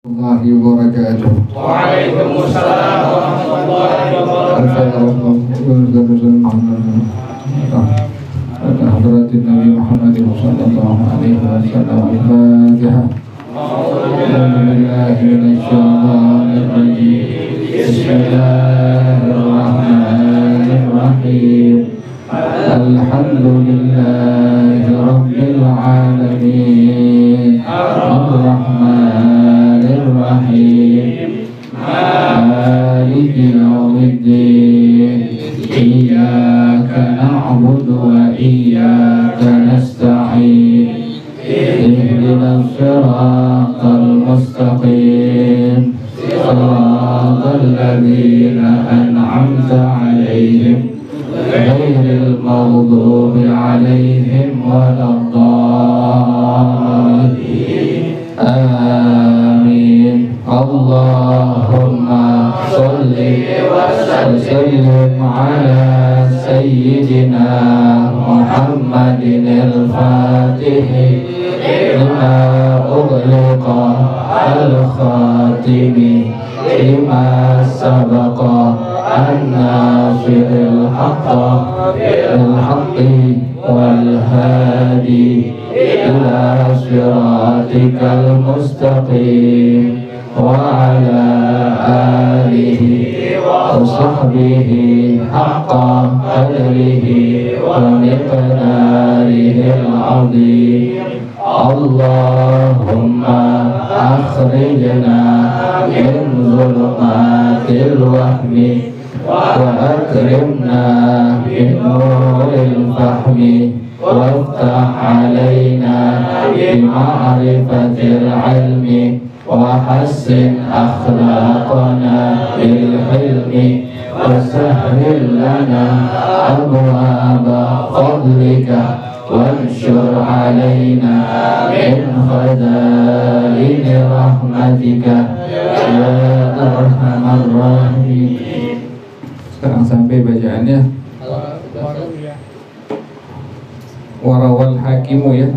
Warahmatullahi wabarakatuh. Waalaikumsalam warahmatullahi Hadratin Nabi Muhammad sallallahu alaihi wasallam. Al-Fatihah. A'udzubillahi minasyaitonir rajim. Bismillahirrahmanirrahim. Alhamdulillahi rabbil alamin. Ar-Rahmanir Rahim. Maliki yaumiddin. Iyyaka na'budu wa iyyaka nasta'in. Ihdinas siratal mustaqim. Siratal ladzina an'amta 'alaihim ghairil maghdubi 'alaihim waladdallin. Amin. Allahumma sholli wa sallim ala sayyidina Muhammadin al-Fatih lima ughliqa al-khatimi lima sabaqa an-nasiril haqqa bil-haqqi wal-hadi ila siratikal mustaqim wa ala alihi wa sahbihi haqqa qadrihi wa miqdarihil azim. Allahumma akhrijna min zulumatil wahmi wa akrimna min nuril fahmi waftah alaina bima'rifatil ilmi wa hassin akhlaqana bil hilmi wa sahhil lana abwaaba fadlika wanshur alaina min khazaini rahmatika ya arhamar rahimin. Sekarang sampai bacaannya. Warawal hakimu ya.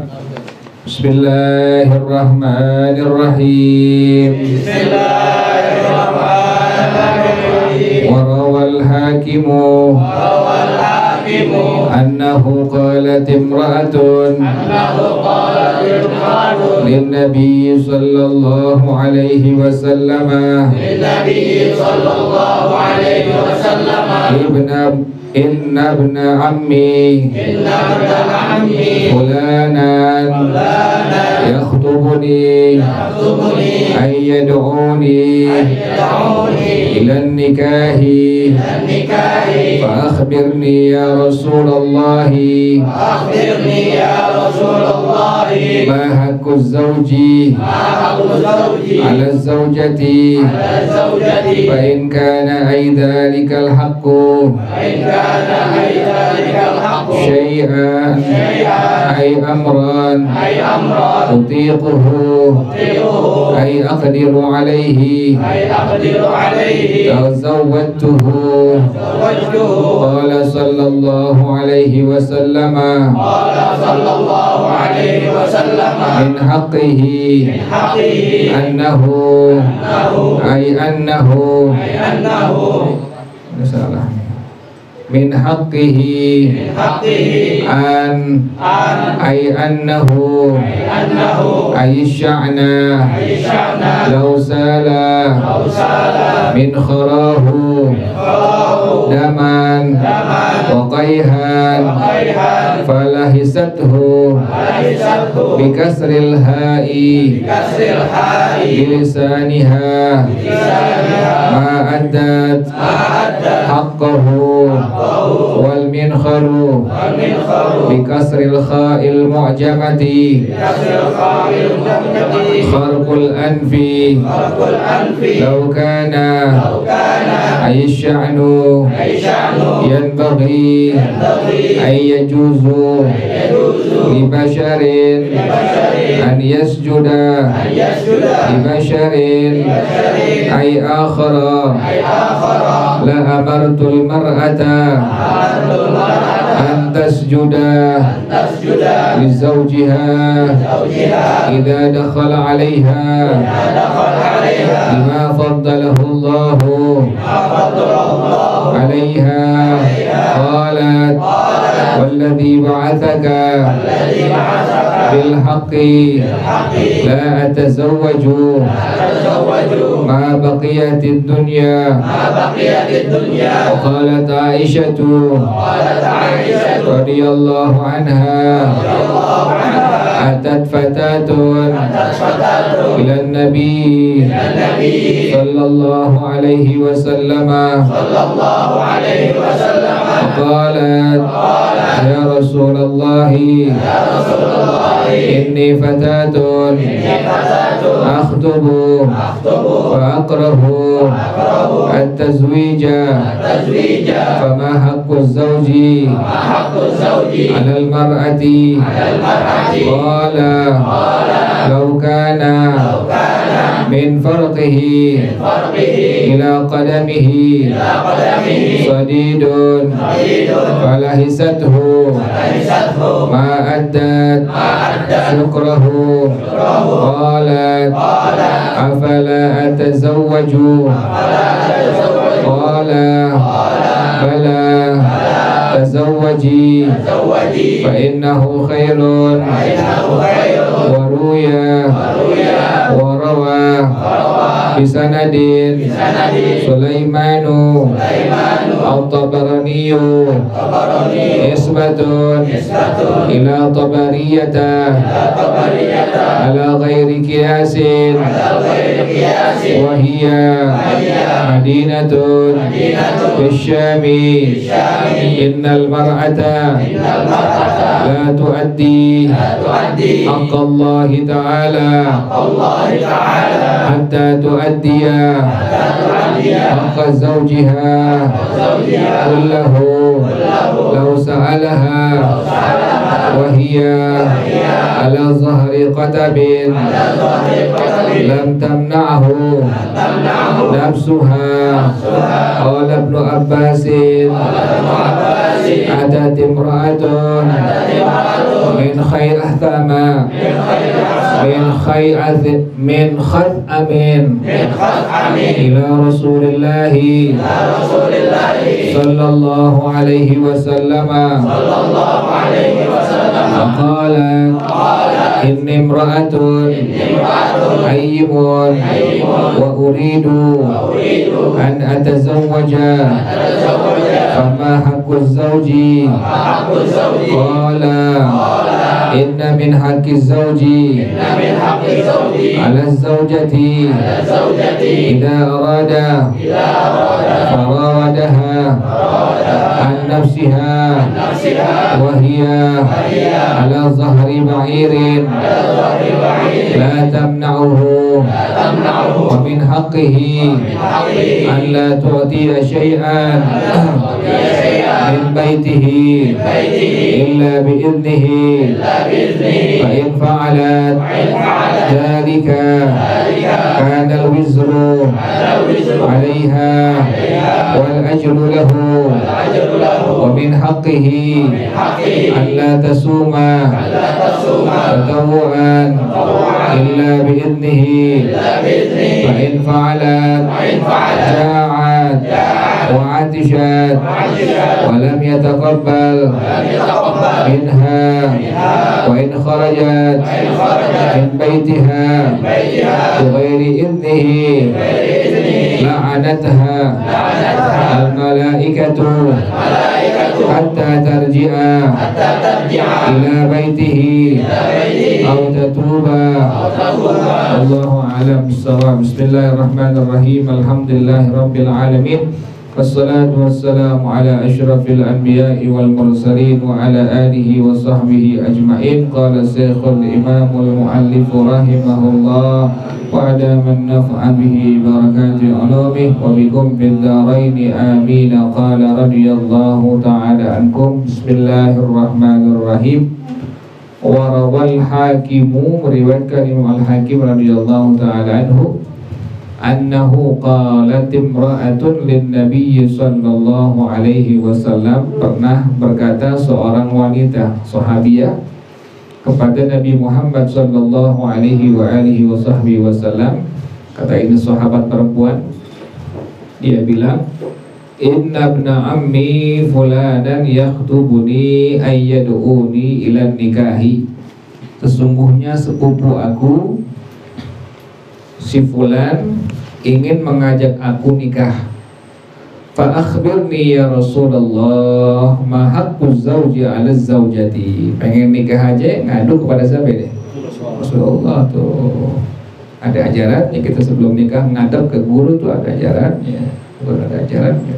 Bismillahirrahmanirrahim. Bismillahirrahmanirrahim. Warawal hakimu annahu qalat imra'atun lin-nabi sallallahu alaihi wasallam Inna ibna ammi fulanan yakhtubuni ay yad'uni ila nikahi fa akhbirni ya Rasulullah ma haqqu zawji ala zawjati fa in kana ay dhalikal haqqu شيئا أي أمرا أطيقه أي أقدر عليه تزوجته. قال صلى الله عليه وسلم من حقه أنه من حقه أن أي أنه أي الشأن لو سال من خراه دما وقيها فلهسته بكسر الهاء بلسانها ما أدت حقه والمنخر بكسر الخاء المعجمة خرق الأنف لو كان أي الشأن ينبغي أن يجوز لبشر أن يسجد لبشر أي آخر لأمرت المرأة أن تسجد لزوجها إذا دخل عليها والذي بعثك بالحق لا أتزوج ما بقيت الدنيا. وقالت عائشة رضي الله عنها أتت فتاة إلى النبي صلى الله عليه وسلم فقالت يا رسول الله إني فتاة أخطب فأكره التزويج فما حق الزوج على المرأة؟ قال لو كان من فرقه إلى قدمه صديد فلهسته ما أدت شكره. قالت أفلا أتزوج؟ قال بلى تزوجي فإنه خير. وروى بسند سليمان الطبراني نسبة إلى طبرية على غير قياس وهي مدينة في الشام. إن المرأة لا تؤدي حق الله تعالى حتى تؤدي حق زوجها كله لو سألها وهي على ظهر قدم لم تمنعه نفسها. قال ابن عباس أتت امرأة من خثأم إلى رسول الله صلى الله عليه وسلم فقالت إني امرأة عيب وأريد أن أتزوج فما حق الزوج؟ قال إن من حق الزوج على الزوجة إذا أراد فراودها عن نفسها وهي على ظهر بعير لا تمنعه. ومن حقه أن لا تعطي شيئا من بيته إلا بإذنه. فإن فعلت ذلك كان الوزر عليها والأجر له. ومن حقه أن لا تصوم تطوعا إلا بإذنه. فإن فعلت جاعت وعطشت ولم يتقبل منها وإن خرجت من بيتها بغير إذنه لعنتها الملائكة حتى ترجع إلى بيته أو تتوب. الله أعلم بالصواب. بسم الله الرحمن الرحيم. الحمد لله رب العالمين. والصلاة والسلام على أشرف الأنبياء والمرسلين وعلى آله وصحبه أجمعين. قال الشيخ الإمام المؤلف رحمه الله وأدام النفع به بركات علومه وبكم في الدارين آمين. قال رضي الله تعالى عنكم. بسم الله الرحمن الرحيم. وروى الحاكم meriwayatkan Imam Al-Hakim radhiyallahu ta'ala anhu annahu qalat imra'atun lin nabiy sallallahu alaihi wasallam, pernah berkata seorang wanita sahabiah kepada Nabi Muhammad sallallahu alaihi wasallam. Kata ini sahabat perempuan, dia bilang, inna ibna ammi fulanan yakhtubuni ayyad'uni ila nikahi. Sesungguhnya sepupu aku si fulan ingin mengajak aku nikah. Fa akhbirni ya Rasulullah ma haqqu zawji 'ala zawjati. Pengen nikah aja ngadu kepada siapa deh? Rasulullah tuh. Ada ajarannya, kita sebelum nikah ngadap ke guru tuh ada ajarannya. Bukan ada ajarannya.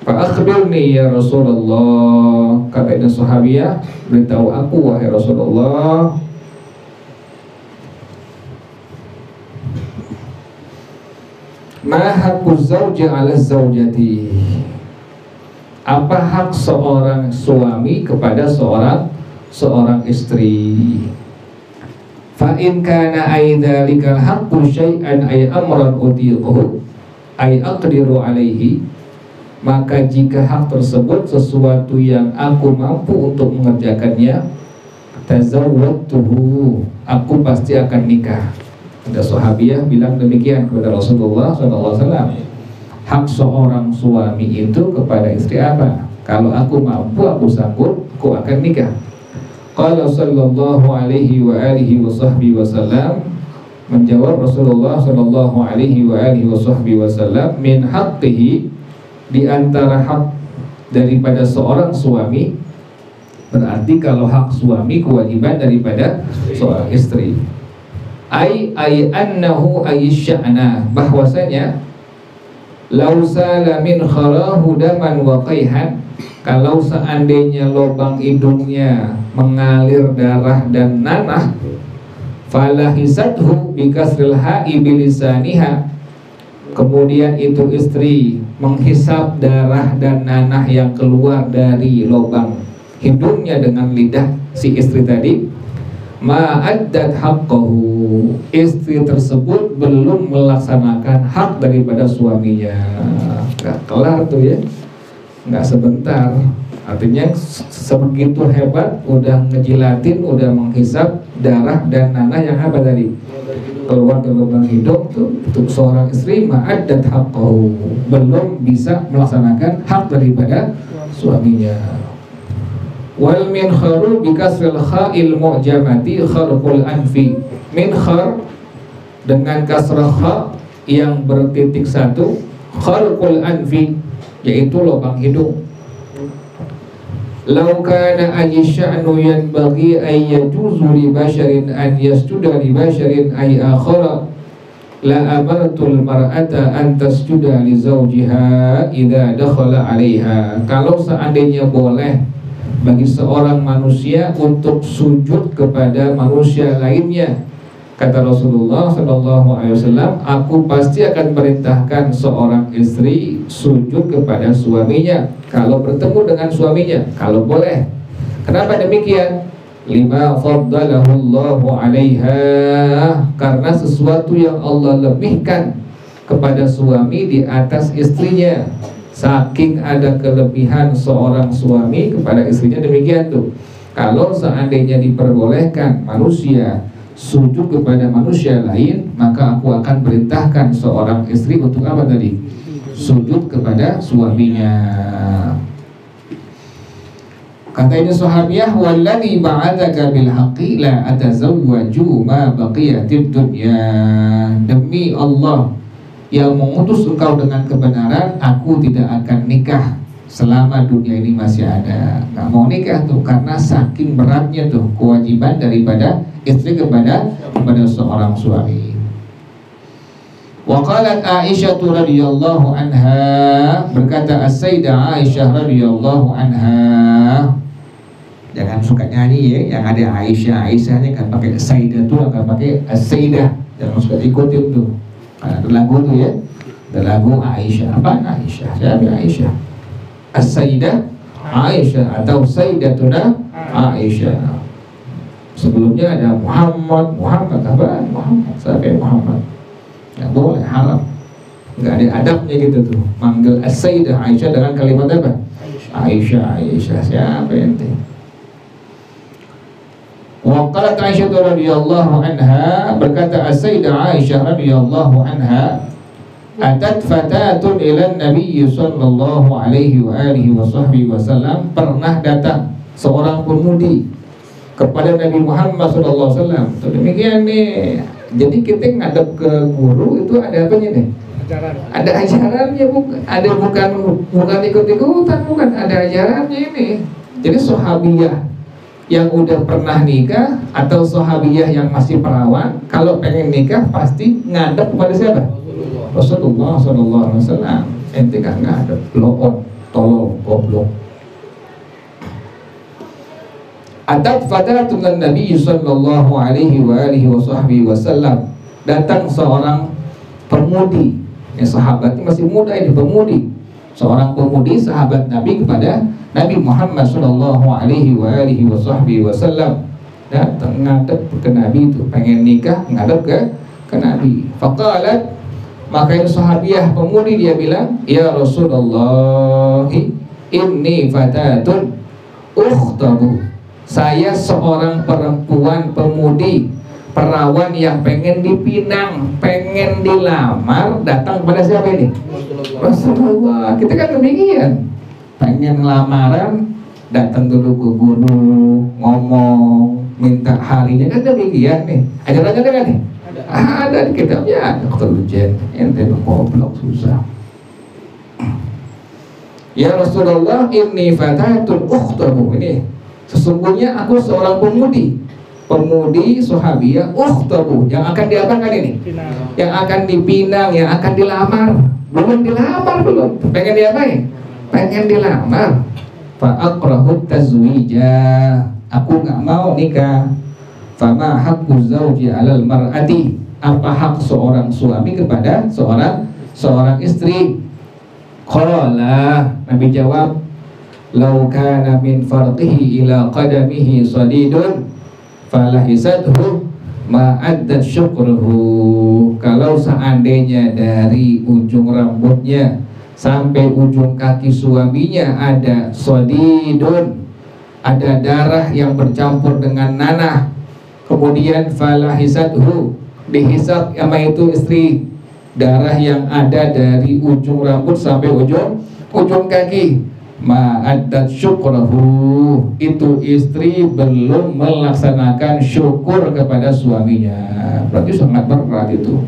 Fa akhbirni ya Rasulullah, kata ini sahabiah, beritahu aku wahai Rasulullah, ma haqqu zawji 'ala zawjati. Apa hak seorang suami kepada seorang istri? Fa in kana aidzalikal haqqu syai'an ay amran utiquhu ay aqdiru alaihi, maka jika hak tersebut sesuatu yang aku mampu untuk mengerjakannya, tazawwadtuhu, aku pasti akan nikah. Ada sahabiah bilang demikian kepada Rasulullah SAW. Hak seorang suami itu kepada istri apa? Kalau aku mampu, aku sanggup, aku akan nikah. Qala sallallahu alaihi wa alihi wa sahbihi wasallam, menjawab Rasulullah sallallahu alaihi wa alihi wa sahbihi wasallam, min haqqihi, di antara hak daripada seorang suami, berarti kalau hak suami kewajiban daripada seorang istri. Ai annahu sya'na, bahwasanya lau sala min kharahu daman wa qayhan, kalau seandainya lubang hidungnya mengalir darah dan nanah, falahisathu bikasril ha'i bilisaniha, kemudian itu istri menghisap darah dan nanah yang keluar dari lubang hidungnya dengan lidah si istri tadi, ma'addat haqqahu, istri tersebut belum melaksanakan hak daripada suaminya. Gak kelar tuh ya, gak sebentar. Artinya sebegitu hebat, udah ngejilatin, udah menghisap darah dan nanah yang apa tadi? Keluar dari lubang hidung tuh, untuk seorang istri ma'addat haqqahu, belum bisa melaksanakan hak daripada suaminya. Wal minkharu bikasril kha'il mu'jamati kharqul anfi. Minkhar dengan kasrah kha yang bertitik satu, kharqul anfi, yaitu lubang hidung. Lau kana ayy sya'nu yanbaghi ay yajuzu li basharin an yasjuda li basharin ay akhara la amartul mar'ata an tasjuda li zawjiha idza dakhala 'alaiha. Kalau seandainya boleh bagi seorang manusia untuk sujud kepada manusia lainnya, kata Rasulullah SAW, aku pasti akan perintahkan seorang istri sujud kepada suaminya kalau bertemu dengan suaminya, kalau boleh. Kenapa demikian? Lima faddalahu Allahu 'alaiha, karena sesuatu yang Allah lebihkan kepada suami di atas istrinya. Saking ada kelebihan seorang suami kepada istrinya, demikian tuh. Kalau seandainya diperbolehkan manusia sujud kepada manusia lain, maka aku akan perintahkan seorang istri untuk apa tadi? Sujud kepada suaminya. Kata ini sahabiah, walladzi ba'atsaka bil haqqi la atazawwaju ma baqiyatid dunya. Demi Allah yang mengutus engkau dengan kebenaran, aku tidak akan nikah selama dunia ini masih ada. Nggak mau nikah tuh karena saking beratnya tuh kewajiban daripada istri kepada seorang suami. Wa qalat Aisyah radhiyallahu anha, berkata As-Sayyidah Aisyah radhiyallahu anha. Jangan suka nyanyi ya, yang ada Aisyahnya kan pakai Sayyidah tuh, akan pakai As-Sayyidah. Jangan suka ikutin tuh. Ada lagu tuh ya, ada lagu Aisyah. Apa Aisyah? Siapa Aisyah? As-Sayyidah Aisyah atau Sayyidatuna Aisyah. Sebelumnya ada Muhammad apa? Muhammad, siapa Muhammad? Nggak boleh, haram. Nggak ada adabnya gitu tuh. Manggil As-Sayyidah Aisyah dengan kalimat apa? Aisyah. Siapa ente? Wa qalat Aisyah radhiyallahu anha, berkata As-Sayyidah Aisyah radhiyallahu anha, Atat fatatun ila Nabi sallallahu alaihi wa alihi wasallam, pernah datang seorang pemudi kepada Nabi Muhammad sallallahu alaihi wasallam. Demikian nih. Jadi kita ngadep ke guru itu ada apanya nih? Ajaran. Ada ajarannya, bukan ikut-ikutan, bukan, ada ajarannya ini. Jadi sahabiyah yang udah pernah nikah atau sahabiyah yang masih perawan, kalau pengen nikah pasti ngadep kepada siapa? Rasulullah sallallahu alaihi wasallam. Ente kan ngadep, loon, tolol, goblok. Atat fatatun Nabi sallallahu alaihi wa alihi wasallam. Datang seorang pemudi. Sahabatnya masih muda, ini pemudi. Seorang pemudi sahabat Nabi kepada Nabi Muhammad sallallahu alaihi wa alihi wasallam. Datang ngadep ke Nabi itu, pengen nikah ngadep ke Nabi. Faqalat, maka itu sahabiah pemudi dia bilang, ya Rasulullah, inni fatatun ukhtabu. Saya seorang perempuan pemudi, perawan yang pengen dipinang, pengen dilamar, datang kepada siapa ini? Rasulullah. Kita kan demikian, pengen lamaran, datang dulu ke guru, ngomong, minta harinya, kan demikian nih. Ajarannya ada kan nih? Ada di kitabnya, ada ketelujen. Ente goblok susah. Ya Rasulullah, inni fatatun ukhtabu. Ini sesungguhnya aku seorang pemudi sahabiyah ukhtabu, yang akan diapakan ini? Yang akan dipinang, yang akan dilamar. Belum dilamar, belum. Pengen diapain? Pengen dilamar. Fa aqrahu tazwija. Aku nggak mau nikah. Fama haqqu zawji 'alal mar'ati. Apa hak seorang suami kepada seorang istri? Qala, Nabi jawab, "Lau kana min farqihi ila qadamihi sadidun falahisathu ma'addat syukruhu." Kalau seandainya dari ujung rambutnya sampai ujung kaki suaminya ada sadidun, ada darah yang bercampur dengan nanah, kemudian falahisathu, dihisab sama itu istri, darah yang ada dari ujung rambut sampai ujung kaki, ma'addat syukrahu, itu istri belum melaksanakan syukur kepada suaminya, berarti sangat berat itu.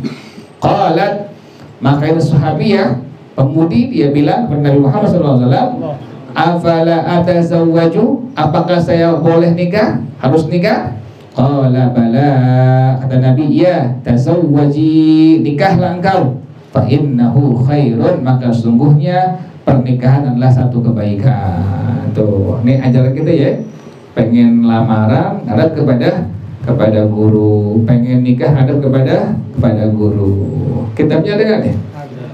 Qalat, maka itu sahabiyah pemudi dia bilang kepada Nabi Muhammad SAW, afala atazawwaju, apakah saya boleh nikah, harus nikah? Qala bala, kata Nabi, ya tazawwaji, nikahlah engkau, fa innahu khairun, maka sungguhnya pernikahan adalah satu kebaikan. Tuh, ini ajaran kita ya. Pengen lamaran hadap kepada guru, pengen nikah hadap kepada guru. Kitabnya ada nggak nih?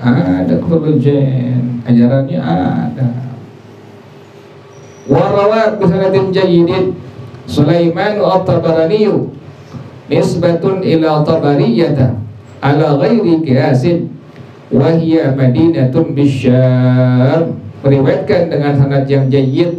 Ada kebetulan, ajarannya ada. Warawat bisanatin jayyidin Sulaiman at-Tabarani nisbatun ila Tabariyata ala ghairi qiyasin wa hiya madinatun bisyam. Meriwayatkan dengan sanad yang jayyid,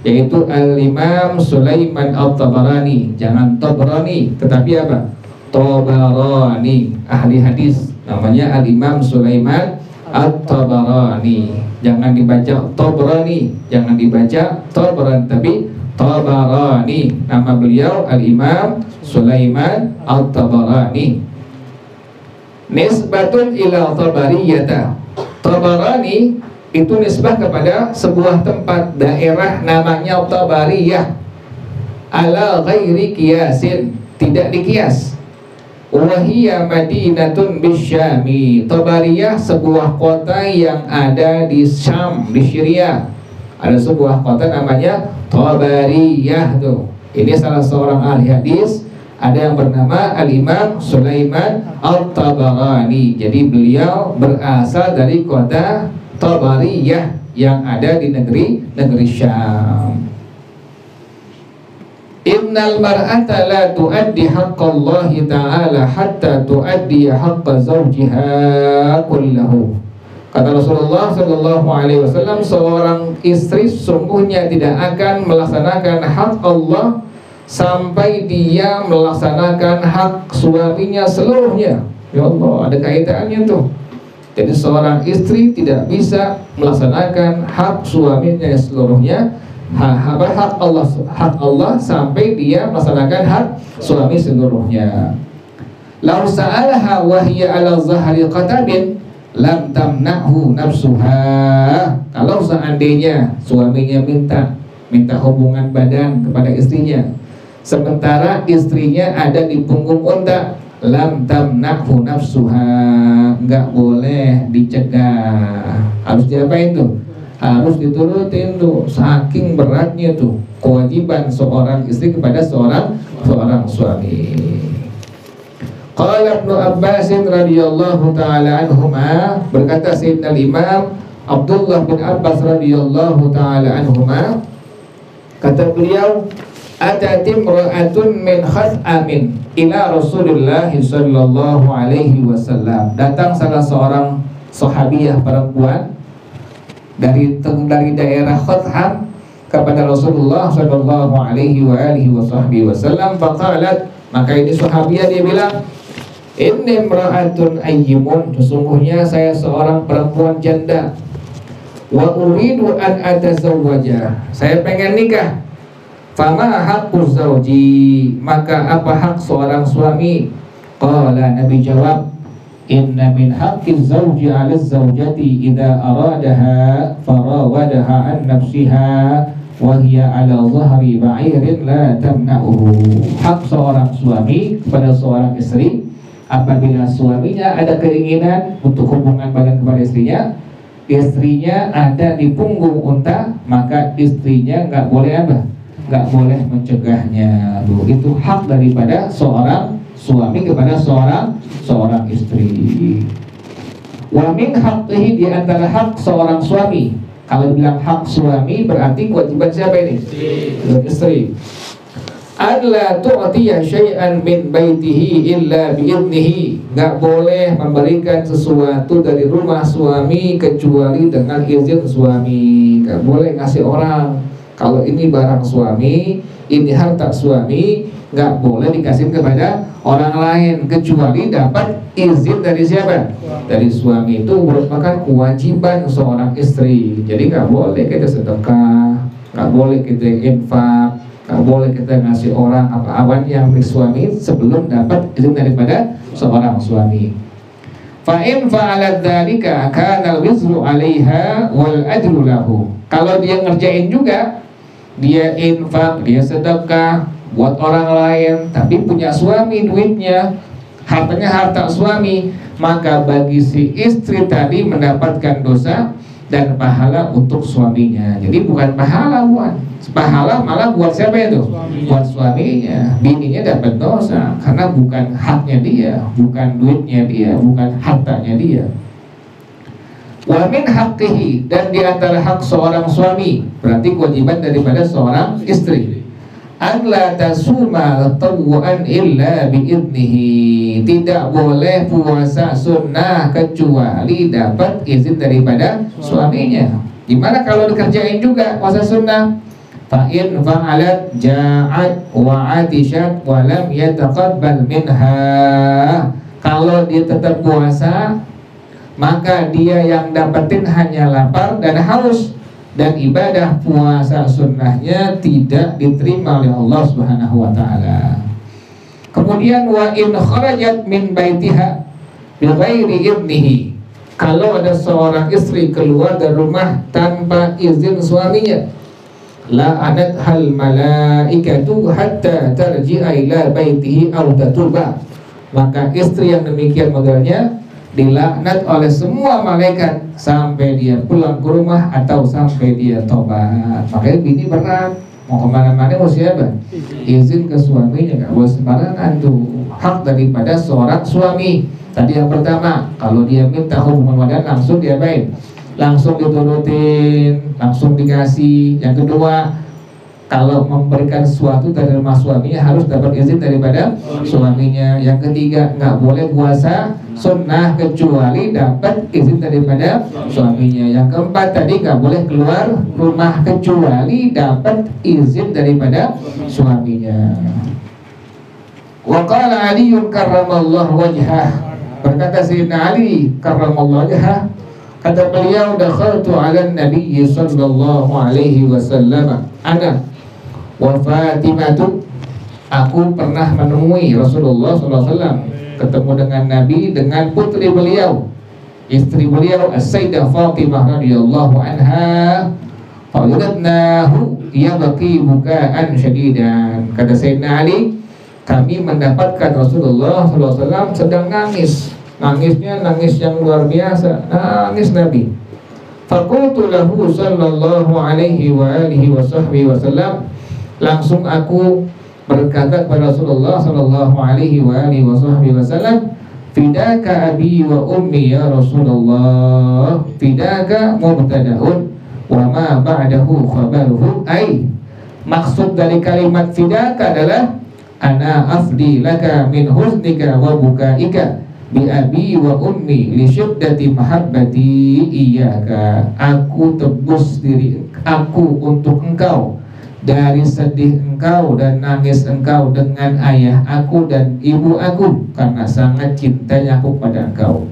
yaitu Al-Imam Sulaiman at-Tabarani, jangan Tabrani tetapi apa? Tabarani, ahli hadis namanya Al-Imam Sulaiman at-Tabarani, jangan dibaca Tabrani, jangan dibaca Tabrani, tapi Tabarani, nama beliau Al-Imam Sulaiman at-Tabarani. Nisbatun ila Tabariyata. Tabarani itu nisbah kepada sebuah tempat daerah namanya Tabariyah, ala ghairi qiyasin, tidak dikias. Wahiyya madinatun bisyami. Tabariyah sebuah kota yang ada di Syam, di Syria. Ada sebuah kota namanya Tabariyah tuh. Ini salah seorang ahli hadis, ada yang bernama Al-Imam Sulaiman at-Tabarani. Jadi beliau berasal dari kota Tabariyah yang ada di negeri Syam. Innal mar'ata la tuaddi haqqallahi ta'ala hatta tuaddi haqqa zawjiha kullahu. Kata Rasulullah sallallahu alaihi wasallam, seorang istri sungguhnya tidak akan melaksanakan hak Allah sampai dia melaksanakan hak suaminya seluruhnya. Ya Allah, ada kaitannya tuh. Jadi seorang istri tidak bisa melaksanakan hak suaminya seluruhnya, hak Allah sampai dia melaksanakan hak suami seluruhnya. Lau sa'alaha wa hiya ala zahri qatabin lam tamna'hu nafsuha. Kalau seandainya suaminya minta hubungan badan kepada istrinya, sementara istrinya ada di punggung unta, lam tamna'hu nafsuha, enggak boleh dicegah. Harus diapain tuh? Harus diturutin tuh. Saking beratnya tuh kewajiban seorang istri kepada seorang suami. Qala Ibnu Abbas radhiyallahu taala anhuma, berkata Sayyidina Imam Abdullah bin Abbas radhiyallahu taala anhuma, kata beliau, atat imra'atun min khaz'amin ila Rasulullah sallallahu alaihi wasallam. Datang salah seorang sahabiah perempuan dari daerah Khaz'am kepada Rasulullah sallallahu alaihi wasallam. Faqalat, maka ini sahabiah dia bilang, inni imra'atun ayyimun, sesungguhnya saya seorang perempuan janda, wa uridu an atazawwaja, saya pengen nikah. Fama haqqu zawji, maka apa hak seorang suami? Qala, Nabi jawab, inna min haqqi zawji 'ala zawjati idza aradaha farawadaha an nafsiha wa hiya 'ala dhahri ba'irin la tamna'uhu. Hak seorang suami pada seorang istri, apabila suaminya ada keinginan untuk hubungan badan kepada istrinya ada di punggung unta, maka istrinya nggak boleh apa? Nggak boleh mencegahnya. Itu hak daripada seorang suami kepada seorang istri. Wa min haqqihi, di antara hak seorang suami. Kalau bilang hak suami berarti kewajiban siapa ini? Istri. Alla tu'tiya syai'an min baitihi illa bi'idnihi, nggak boleh memberikan sesuatu dari rumah suami kecuali dengan izin suami. Nggak boleh ngasih orang, kalau ini barang suami, ini harta suami, nggak boleh dikasih kepada orang lain kecuali dapat izin dari siapa? Dari suami. Itu merupakan kewajiban seorang istri. Jadi nggak boleh kita sedekah, nggak boleh kita infak, nggak boleh kita ngasih orang apa-apa yang milik suami sebelum dapat izin daripada seorang suami. Fa in fa'alat dzalika kana al-wizru 'alaiha wal ajru lahu. Kalau dia ngerjain juga, dia infak, dia sedekah buat orang lain, tapi punya suami duitnya, hartanya harta suami, maka bagi si istri tadi mendapatkan dosa dan pahala untuk suaminya. Jadi bukan pahala malah buat siapa itu? Buat suaminya. Bininya dapat dosa karena bukan haknya dia, bukan duitnya dia, bukan hartanya dia. Wa min haqqihi, dan di antara hak seorang suami, berarti kewajiban daripada seorang istri, an la tasuma tawwan illa biidnihi, tidak boleh puasa sunnah kecuali dapat izin daripada suaminya. Gimana kalau dikerjain juga puasa sunnah? Fa in fa'alat ja'at wa 'atishat wa lam yataqabbal minha, kalau dia tetap puasa, maka dia yang dapetin hanya lapar dan haus, dan ibadah puasa sunnahnya tidak diterima oleh Allah Subhanahu wa taala. Kemudian wa in kharajat min baitiha bi ghairi idnihi, kalau ada seorang istri keluar dari rumah tanpa izin suaminya, la'anat hal malaikatu hatta tarji'a ila baitihi aw tatuba, maka istri yang demikian modelnya dilaknat oleh semua malaikat sampai dia pulang ke rumah atau sampai dia tobat. Makanya bini berat, mau kemana-mana mau siapa? Izin ke suaminya, nggak boleh sembarangan tuh. Hak daripada seorang suami. Tadi yang pertama, kalau dia minta hubungan badan langsung diapain? Langsung diturutin, langsung dikasih. Yang kedua, kalau memberikan sesuatu dari rumah suaminya harus dapat izin daripada suaminya. Yang ketiga, nggak boleh puasa sunnah kecuali dapat izin daripada suaminya. Yang keempat tadi, nggak boleh keluar rumah kecuali dapat izin daripada suaminya. Wa qala Ali karramallahu wajhah, Berkata Sayyidina Ali karramallahu wajhah, kata beliau, dakhaltu 'ala Nabi sallallahu alaihi wasallam ana wa Fatimatu. Aku pernah menemui Rasulullah sallallahu alaihi wasallam, ketemu dengan Nabi dengan putri beliau, istri beliau As-Sayyidah Fatimah radhiyallahu anha. Fawajadnahu yabki bukaan syadidan. Kata Sayyidina Ali, kami mendapatkan Rasulullah SAW sedang nangis. Nangisnya nangis yang luar biasa, nangis Nabi. Faqultu lahu sallallahu alaihi wa alihi wa sahbihi wasallam. Langsung aku berkata kepada Rasulullah sallallahu alaihi wa alihi wa sahbihi wasallam, fidaka abi wa ummi ya Rasulullah. Fidaka mubtada'un wa ma ba'dahu khabaruhu. Ai, maksud dari kalimat fidaka adalah ana afdi laka min huznika wa bukaika bi abi wa ummi li syiddati mahabbati iyyaka. Aku tebus diri aku untuk engkau dari sedih engkau dan nangis engkau dengan ayah aku dan ibu aku karena sangat cintanya aku pada engkau.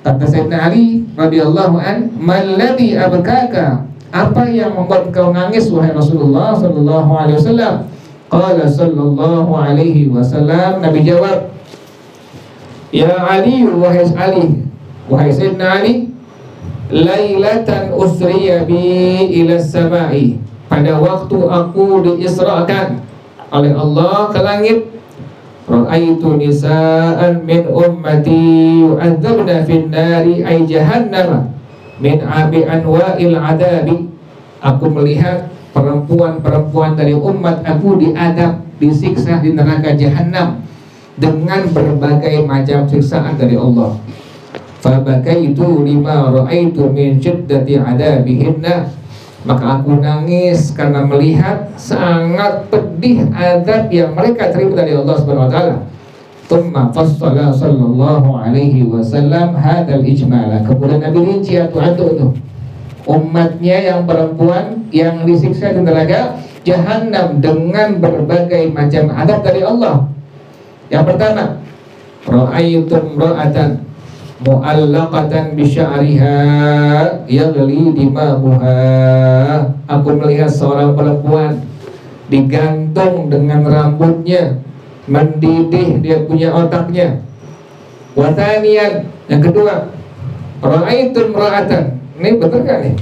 Kata Sayyidina Ali radhiyallahu an, malladhi abkaka, apa yang membuat engkau nangis wahai Rasulullah sallallahu alaihi wasallam? Qala sallallahu alaihi wasallam, Nabi jawab, ya Ali, wahai Ali, wahai Sayyidina Ali, lailatan usriya bi ila samai, pada waktu aku diisrakan oleh Allah ke langit, ra'aitu nisa'an min ummati yu'adzabna fin nari ay jahannama min abi anwa'il adabi. Aku melihat perempuan-perempuan dari umat aku diadab, disiksa di neraka jahanam dengan berbagai macam siksaan dari Allah. Fabakaitu lima ra'aitu min syiddati adabihinna, maka aku nangis karena melihat sangat pedih azab yang mereka terima dari Allah Subhanahu wa taala. Tsumma fassala sallallahu alaihi wasallam hadzal ijmala. Kemudian Nabi rinci itu umatnya yang perempuan yang disiksa di neraka jahanam dengan berbagai macam adab dari Allah. Yang pertama, ra'aitum ra'atan mu'allaqatan bi sya'riha yaghli dimamuha. Aku melihat seorang perempuan digantung dengan rambutnya, mendidih dia punya otaknya. Wa thaniyan, yang kedua, ra'aitum ra'atan. Ini benar kan nih?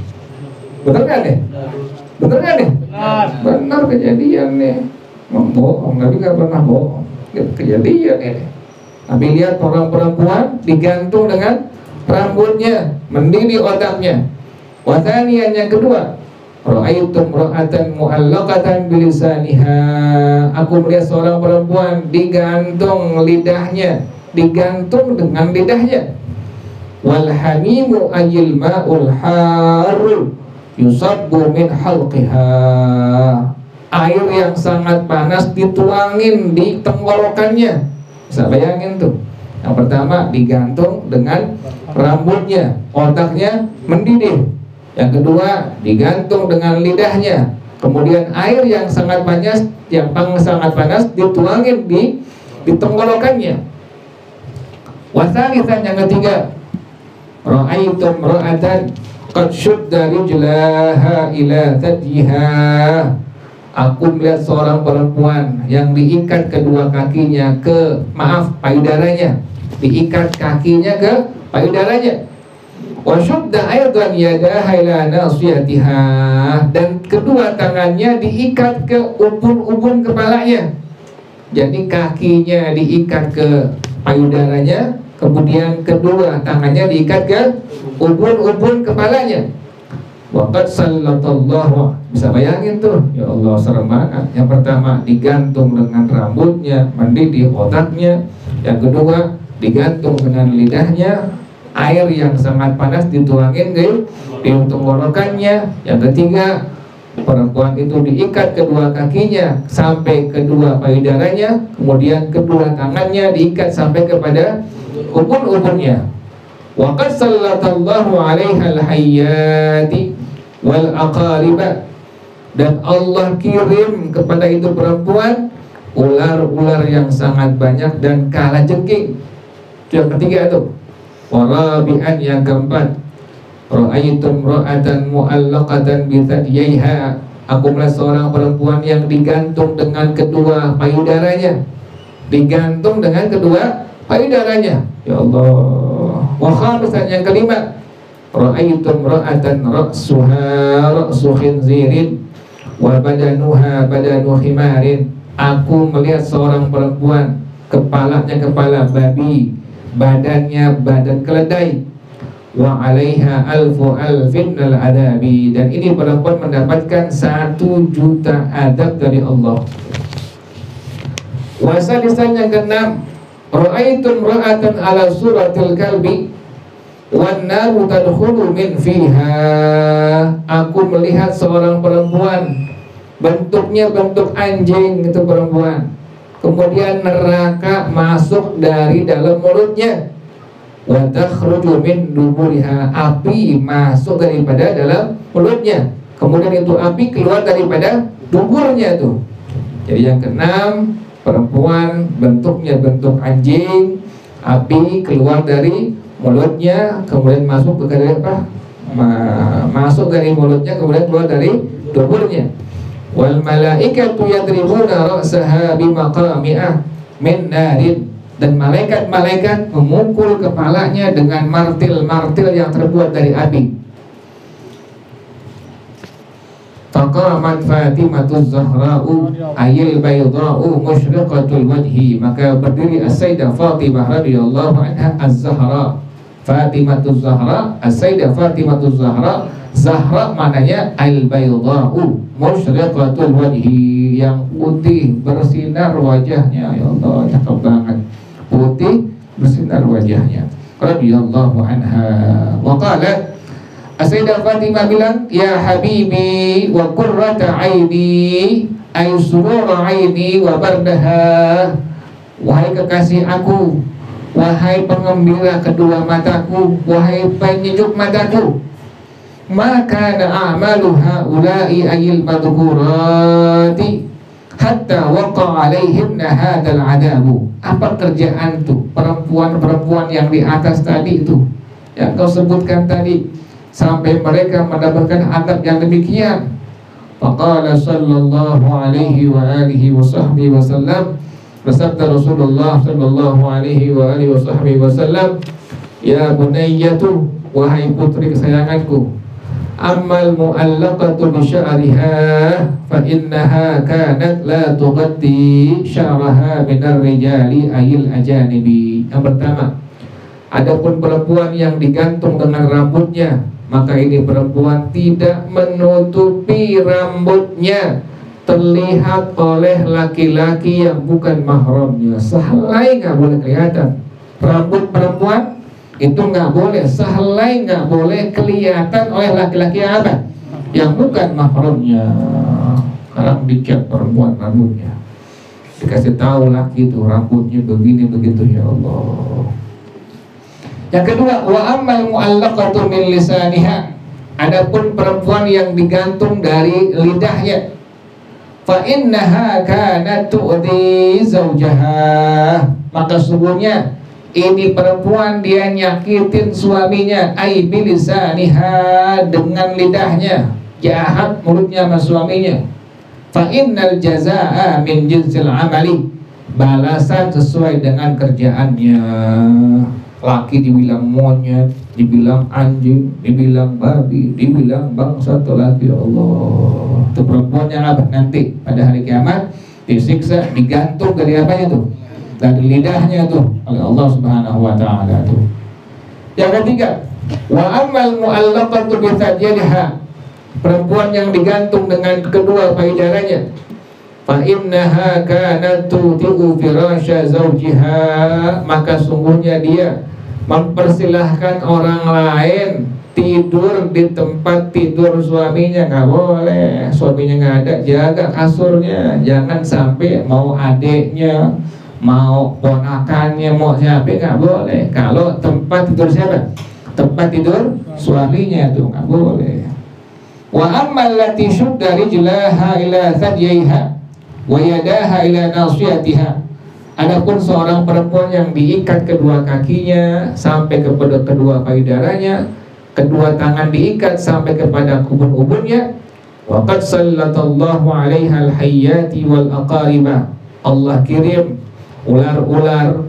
Benar kan nih? Benar kan nih? Benar kejadian nih. Bohong, Nabi gak pernah bohong. Kejadian ini. Nabi lihat orang perempuan digantung dengan rambutnya, mendidih otaknya. Wathanian, yang kedua, ra'aitum ra'atan mu'allaqatan bilisaniha. Aku melihat seorang perempuan digantung lidahnya, digantung dengan lidahnya. Wal hamimu ayil ma'ul haru yusabbu min halqiha. Air yang sangat panas dituangin di tenggorokannya. Bisa bayangin tuh. Yang pertama digantung dengan rambutnya, otaknya mendidih. Yang kedua digantung dengan lidahnya. Kemudian air yang sangat panas, sangat panas dituangin di tenggorokannya. Wasalisan, yang ketiga, ra'aitum ra'atan qad syudda rijlaha ila thadyiha. Aku melihat seorang perempuan yang diikat kedua kakinya ke, payudaranya, diikat kakinya ke payudaranya. Wa syudda aidan yadaha ila nasiyatiha, dan kedua tangannya diikat ke ubun-ubun kepalanya. Jadi kakinya diikat ke payudaranya, kemudian kedua tangannya diikat ke ubun-ubun kepalanya. Waqad sallatallahu, bisa bayangin tuh, ya Allah serem banget. Yang pertama digantung dengan rambutnya, mendidih otaknya. Yang kedua digantung dengan lidahnya, air yang sangat panas dituangin di tenggorokannya. Yang ketiga, perempuan itu diikat kedua kakinya sampai kedua payudaranya, kemudian kedua tangannya diikat sampai kepada ubun-ubunnya. Wa qad sallatallahu 'alaiha al-hayyati wal aqariba, dan Allah kirim kepada itu perempuan ular-ular yang sangat banyak dan kalajengking. Yang ketiga tuh. Warabi'an yang keempat, ra'aitum ra'atan mu'allaqatan bi thadyaiha. Aku melihat seorang perempuan yang digantung dengan kedua payudaranya. Digantung dengan kedua payudaranya. Ya Allah. Wa khamisan yang kelima, ra'aitum ra'atan ra'suha ra'su khinzirin wa badanuha badanu khimarin. Aku melihat seorang perempuan, kepalanya kepala babi, badannya badan keledai. Wa 'alaiha alfu alfin al-adabi. Dan ini perempuan mendapatkan 1 juta adab dari Allah. Wa salisan yang keenam, ra'aitum ra'atan ala suratil kalbi wan naru tadkhulu min fiha. Aku melihat seorang perempuan, bentuknya bentuk anjing itu perempuan. Kemudian neraka masuk dari dalam mulutnya. Wa takhruju min duburiha. Api masuk daripada dalam mulutnya. Kemudian itu api keluar daripada duburnya tuh. Jadi yang keenam, perempuan bentuknya bentuk anjing, api keluar dari mulutnya, kemudian masuk ke apa? Masuk dari mulutnya, kemudian keluar dari duburnya. Wal malaikatu yadribuna ra'saha bimaqami'ah min narin. Dan malaikat-malaikat memukul kepalanya dengan martil-martil yang terbuat dari api. Faqamat Fatimatu Zahra'u ayil baydha'u musyriqatul wajhi. Maka berdiri As-Sayyidah Fatimah radhiyallahu anha Az-Zahra. Fatimatu Zahra, As-Sayyidah Fatimatu Zahra. Zahra maknanya al-baydha'u musyriqatul wajhi, yang putih bersinar wajahnya. Ya Allah, cakep banget. Putih bersinar wajahnya. Radhiyallahu anha. Wa qalat, As-Sayyidah Fatimah bilang, ya habibi wa qurrata aini ay surura aini wa bardaha. Wahai kekasih aku, wahai pengembira kedua mataku, wahai penyejuk mataku. Maka a'malu haula'i ayil madhkurati hatta waqa alaihinna hadzal adabu. Apa kerjaan tuh perempuan-perempuan yang di atas tadi itu yang kau sebutkan tadi, sampai mereka mendapatkan adab yang demikian? Faqala sallallahu alaihi wa alihi wa sahbihi wasallam, bersabda Rasulullah sallallahu alaihi wa alihi wa sahbihi wasallam, ya bunayyatu, wahai putri kesayanganku, ammal mu'allaqatu bi sya'riha fa innaha kanat la tughatti sya'raha minar rijali ayil ajanibi. Yang pertama, adapun perempuan yang digantung dengan rambutnya, maka ini perempuan tidak menutupi rambutnya terlihat oleh laki-laki yang bukan mahramnya. Sehelai nggak boleh kelihatan rambut perempuan. Itu nggak boleh, sehelai nggak boleh kelihatan oleh laki-laki yang apa? Yang bukan mahramnya. Sekarang dicat perempuan rambutnya, dikasih tahu laki itu rambutnya begini begitu. Ya Allah. Yang kedua, wa ammal mu'allaqatu min lisaniha. Adapun perempuan yang digantung dari lidahnya, fa innaha kanat tu'dhi zawjaha. Maka sungguhnya ini perempuan dia nyakitin suaminya, ai bilisaniha, dengan lidahnya, jahat mulutnya sama suaminya. Fa innal jazaa'a min jinsil amali. Balasan sesuai dengan kerjaannya. Laki dibilang monyet, dibilang anjing, dibilang babi, dibilang bangsa laki. Ya Allah. Itu perempuan yang apa? Nanti pada hari kiamat disiksa, digantung dari apanya tuh? Dari lidahnya tuh oleh Allah Subhanahu wa taala tuh. Yang ketiga, wa ammal mu'allaqatu bi thadiyha. Perempuan yang digantung dengan kedua payudaranya, fa innaha kanat tu'ti'u firasya zawjiha. Maka sungguhnya dia mempersilahkan orang lain tidur di tempat tidur suaminya. Nggak boleh, suaminya nggak ada, jaga kasurnya. Jangan sampai mau adiknya, mau ponakannya, mau siapa, nggak boleh. Kalau tempat tidur siapa? Tempat tidur suaminya itu nggak boleh. Wa ammal lati syudda rijlaha ila thadyaiha wa yadaha ila nasiyatiha. Adapun seorang perempuan yang diikat kedua kakinya sampai kepada kedua payudaranya, kedua tangan diikat sampai kepada ubun-ubunnya, waqad sallatallahu 'alaiha al-hayyati wal aqariba. Allah kirim ular-ular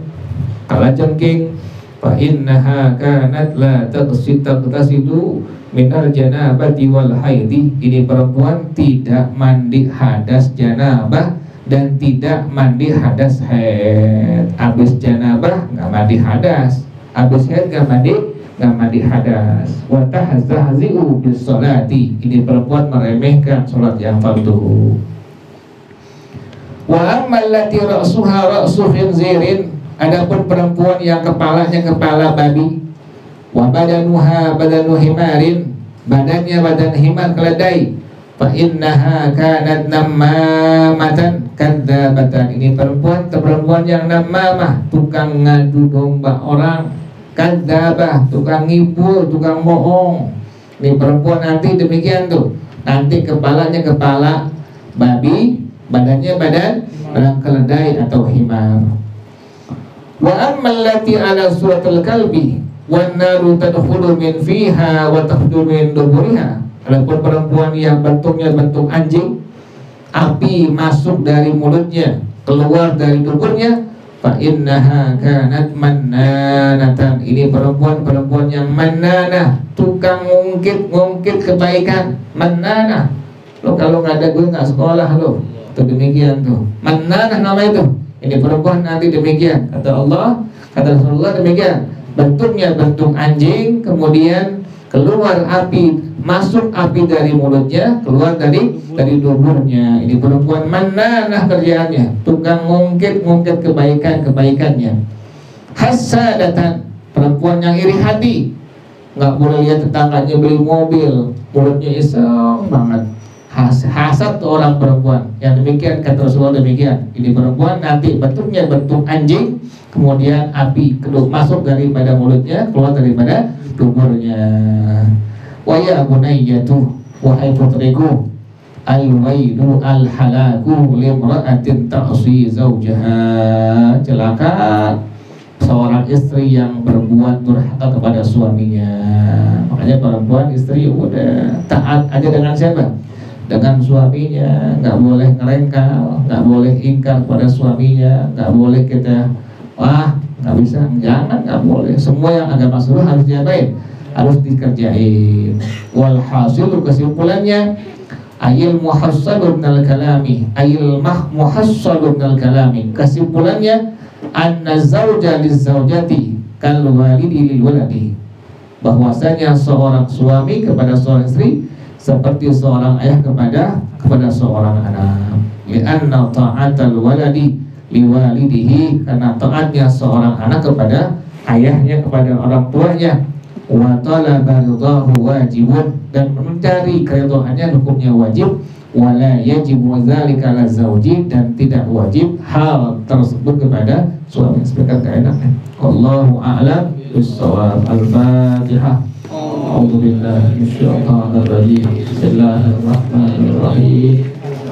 kalajengking, fa innaha kanat la taghtasilu minal janabati wal haidi. Ini perempuan tidak mandi hadas janabah dan tidak mandi hadas haid. Habis janabah nggak mandi hadas, habis haid nggak mandi hadas. Wa tahzahzi'u bis salati. Ini perempuan meremehkan salat yang fardu. Wa ammal lati ra'suha ra'su khinzirin. Adapun perempuan yang kepalanya kepala babi, wa badanuha badanu himarin, badannya badan himar keledai, fa innaha kanat nammamatan kadzabatan. Ini perempuan yang namamah, tukang ngadu domba orang, kadzabah, tukang ngibul, tukang bohong. Ini perempuan nanti demikian tuh. Nanti kepalanya kepala babi, badannya badan keledai atau himar. Wa ammal lati ala suratul kalbi wan naru tadkhulu min fiha wa takhdu min duburiha. Adapun perempuan yang bentuknya bentuk anjing, api masuk dari mulutnya, keluar dari duburnya, fa innaha kanat mannanatan. Ini perempuan yang mannanah, tukang ngungkit kebaikan. Mannanah. Lo kalau nggak ada gue nggak sekolah lo. Tuh demikian tuh. Mannanah nama itu. Ini perempuan nanti demikian, kata Allah, kata Rasulullah demikian. Bentuknya bentuk anjing, kemudian keluar api, masuk api dari mulutnya, keluar dari duburnya. Ini perempuan mannanah kerjaannya, tukang ngungkit kebaikannya. Hasadatan, perempuan yang iri hati, nggak boleh lihat tetangganya beli mobil, mulutnya iseng banget. Hasad orang perempuan yang demikian, kata Rasulullah demikian. Ini perempuan nanti bentuknya bentuk anjing, kemudian api masuk daripada mulutnya, keluar daripada duburnya. Wa ya bunayyatu, wahai putriku, al-wailu al-halaku limra'atin ta'si zawjaha. Celaka seorang istri yang berbuat durhaka kepada suaminya. Makanya perempuan istri udah taat aja dengan siapa? Dengan suaminya, nggak boleh ngerengkal, nggak boleh ingkar pada suaminya, nggak boleh kita nggak bisa, jangan, nggak boleh. Semua yang agama suruh harus diapain? Harus dikerjain. Walhasil, kesimpulannya, ayil muhassalun minal kalami, muhassalun minal kalami. Kesimpulannya, anna zawja lizzawjati kal walidi lil waladi. Bahwasanya seorang suami kepada seorang istri seperti seorang ayah kepada seorang anak. Li'anna ta'atal waladi liwalidihi, karena taatnya seorang anak kepada ayahnya, kepada orang tuanya. Wa talaba ridahu wajibun, dan mencari keridhaannya hukumnya wajib. Wala yajibu dzalika ala zawji, dan tidak wajib hal tersebut kepada suami. Sebagai keenaknya. Wallahu a'lam bissawab. Al-Fatihah. A'udzu billahi minasyaitonir rajim. Bismillahirrahmanirrahim.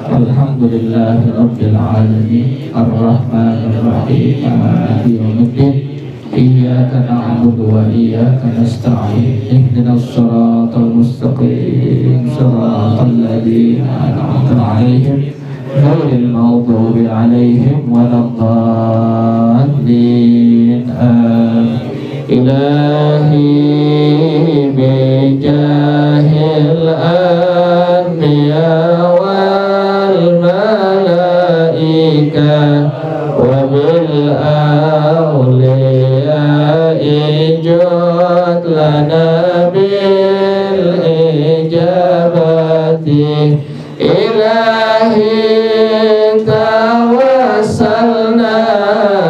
Alhamdulillahi rabbil alamin. Arrahmanir rahim. Maliki yaumiddin. Iyyaka na'budu wa iyyaka nasta'in. Ihdinas siratal mustaqim. Siratal ladzina an'amta 'alaihim ghairil maghdubi 'alaihim waladdallin. Ilahi bijahil anbiya wal malaika wa bil awliya ijud lana bil ijabati. Ilahi tawassalna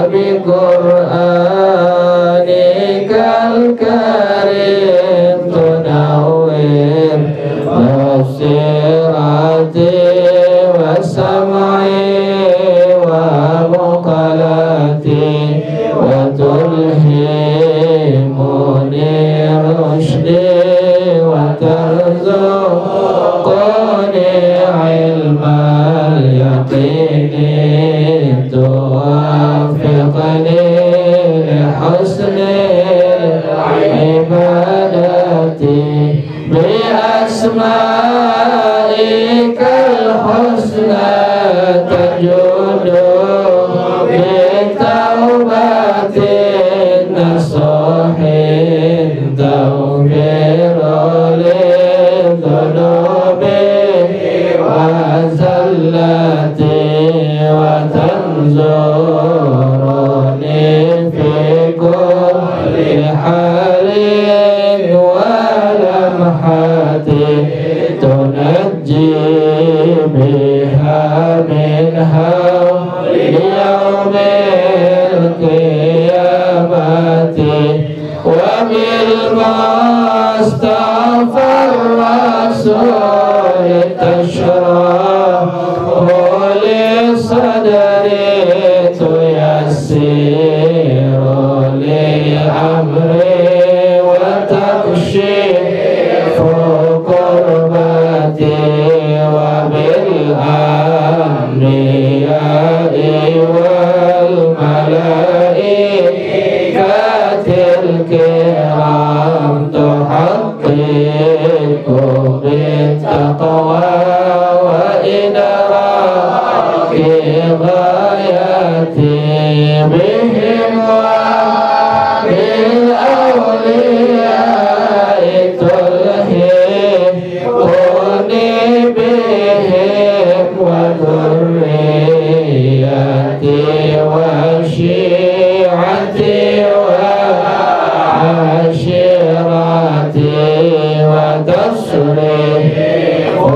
bi Qur'an karim tunawwir basirati wa sam'i wa muqalati wa tulhimuni rushdi wa tarzuqni ilmal yaqini tuwafi asma'ikal husna tajudu bitaubatin nasuhin tawfiru lidhunubi wa zallati wa tanzuruni fi kulli halin wa lamhati tunajji biha min hawli yawmil qiyamati wa bil mustafa rasul tashrahu li sadri tuyassiru li amri wa takshifu kurbati wa bil anbiya'i wal malaikatil kiram tuhaqqiqu bittaqwa wa idraki ghayati bihim wa bil awliya'i tulhiquni bihim wa dhurriyyati wa syi'ati wa ashirati wa tasrifu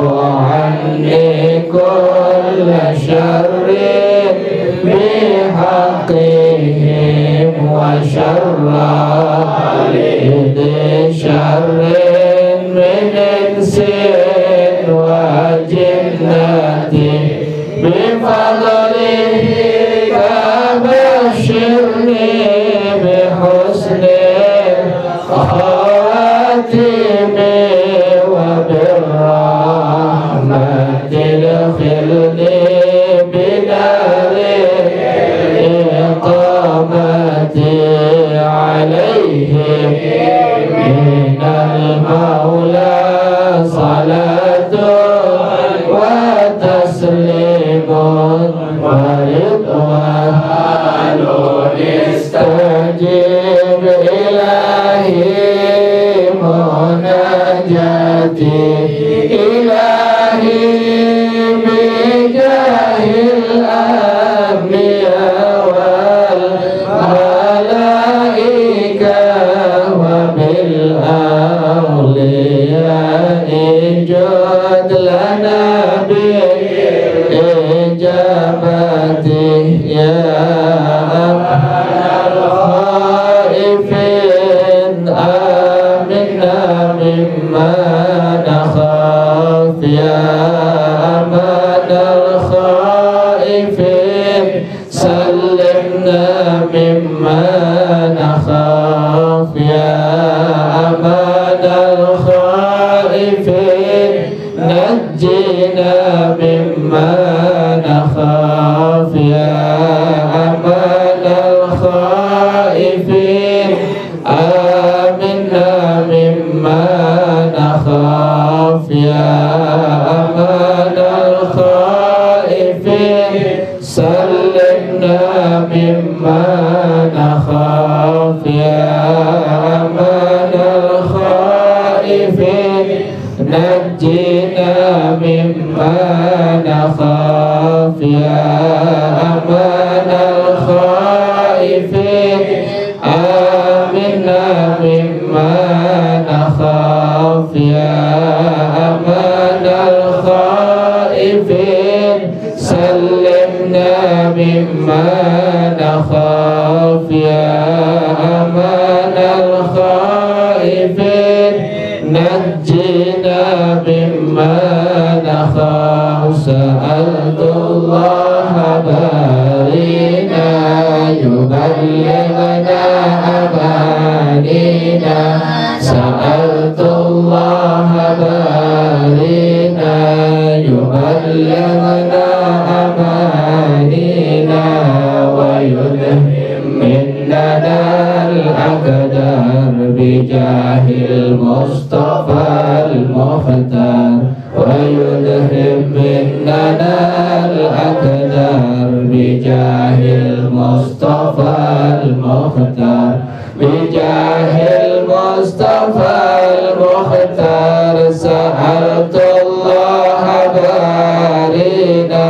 anni kulla syarrin bihaqqihim wa syarra lidhi syarrin min insin wa jinnati bifadlihi kabashirni bihusni khatimi wa birrahmati lkhilni bidari iqamati alaihim minal mawla salatun wa taslimun wa ridwanun istajib ilahi munajati ilahi bijahil anbiya wal malaika wa bil awliya'i jud lana bi ijabati ya amanal khaifin aminna mimma nakhaf ya amanal khaifin sallimna mimma nakhaf ya amanal khaifin najjina mimma nakhaf ya amanal khaifin aminna mimma nakhaf ya amanal khaifin sallimna mimma nakhaf ya amanal khaifin najjina mimma nakhaf ya amanal khaifin aminna mimma nakhaf ya amanal khaifin sallimna mimma nakhaf ya amanal khaifin najjina mimma nakhaf sa'altullah barina yuballighna amanina sa'altullah barina yuballighna amanina wa yudhim minnana al-aqdar bi بجاه المصطفى المختار ويذهب مننا الأقدار بجاه المصطفى المختار بجاه المصطفى المختار سألت الله بارينا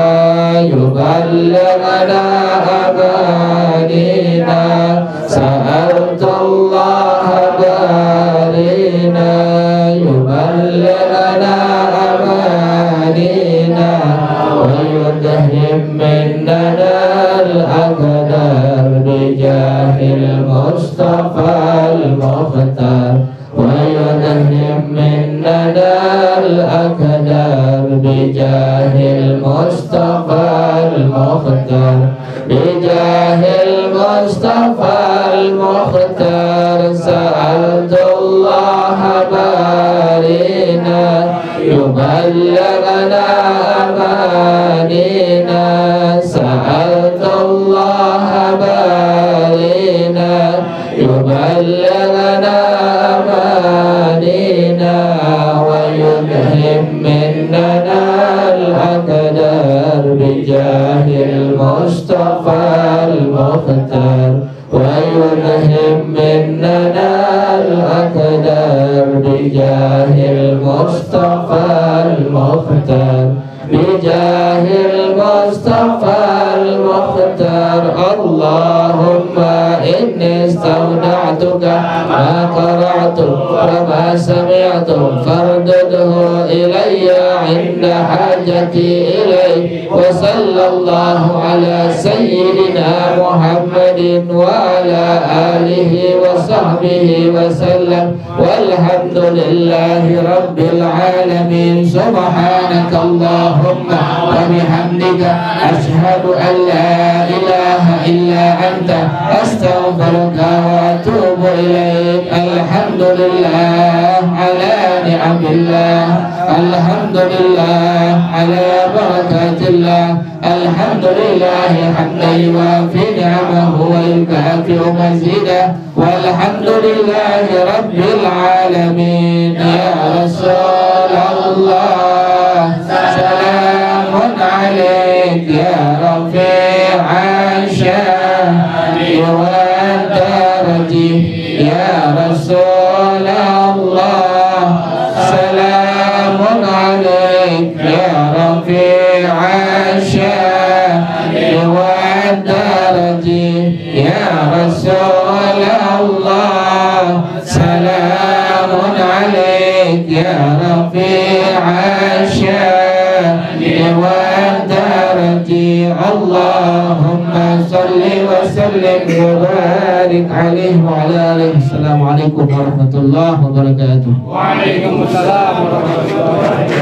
يبلغنا أمانينا سألت الله بارينا يبلغنا أمانينا ويذهب مننا الأقدار بجاه المصطفى المختار ويذهب مننا الأقدار بجاه المصطفى المختار بجاه المصطفى المختار سألت الله بارينا يبلغنا أمانينا سألت الله بارينا يبلغنا أمانينا ويذهب مننا الأقدار بجاه المصطفى المختار ويذهب مننا الأقدار بجاه المصطفى المختار بجاه المصطفى المختار اللهم إني استودعتك ما قرأت وما سمعت فاردده إلي عند حاجتي إليه وصلى الله على سيدنا محمد وعلى آله وصحبه وسلم والحمد لله رب العالمين سبحانك اللهم وبحمدك أشهد أن لا إله إلا أنت أستغفرك وأتوب إليك الحمد لله على نعم الله الحمد لله على بركات الله الحمد لله حمدا يوافي نعمه ويكافئ مزيده والحمد لله رب العالمين يا رسول الله سلام عليك يا رفيع الشان والدرج يا رسول الله سلام عليك يا رفيع الشان والدرج يا رسول الله سلام عليك يا رفيع الشان والدرج اللهم صل وسلم وبارك عليه وعلى آله. السلام عليكم ورحمة الله وبركاته. Waalaikumsalam warahmatullahi wabarakatuh.